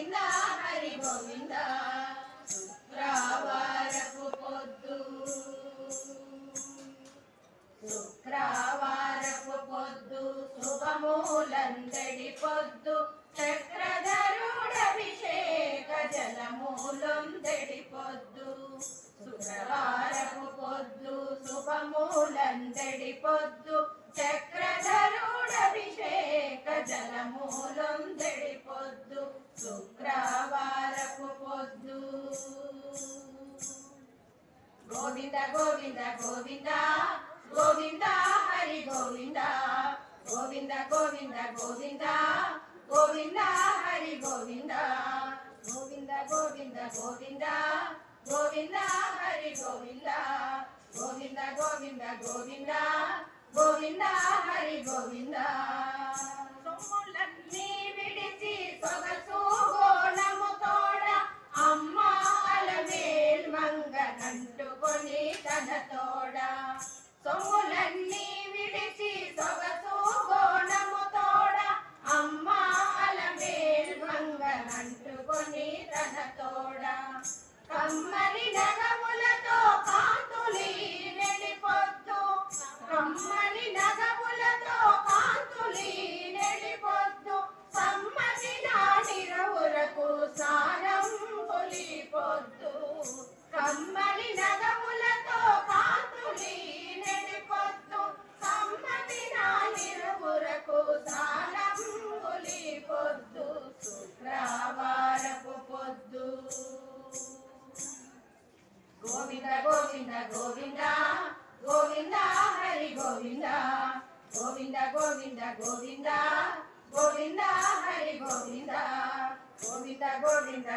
గోవింద హరి గోవింద శుక్రవారపు పొద్దు శుక్రవారపు పొద్దు శుభమూలందడి పొద్దు చక్రధరుడభిషేక జలమూలందడి పొద్దు శుక్రవారపు పొద్దు శుభమూలందడి పొద్దు చక్రధరుడభిషేక జలమూలందడి పొద్దు శుక్రవారపు పొద్దు గోవింద గోవింద గోవింద గోవింద హరి గోవింద గోవింద గోవింద గోవింద గోవింద హరి గోవింద గోవింద గోవింద గోవింద గోవింద హరి గోవింద గోవింద గోవింద గోవింద గోవింద హరి గోవింద సొమ్ములన్నీ విడిచి సొగసు గోళము తోడ అమ్మాల మేల్ మంగ నంటుకొని తన తోడ సొమ్ములన్నీ విడిచి సొగసు గోళము తోడ అమ్మాల మేల్ మంగ నంటుకొని తన తోడ కమ్మని నగములతో కాంతులి నెడిపొద్దు కమ్మని నగములతో కాంతులి నెడిపొద్దు సమ్మతి నానిరవురకు సారం పొలిపొద్దు కమ్మని నగములతో కాంతులి నెడిపొద్దు సమ్మతి నానిరవురకు సారం పొలిపొద్దు శుక్రవారపు పొద్దు గోవింద గోవింద గోవింద గోవింద హరి గోవింద గోవింద గోవింద గోవింద గోవింద హరి గోవింద గోవింద గోవింద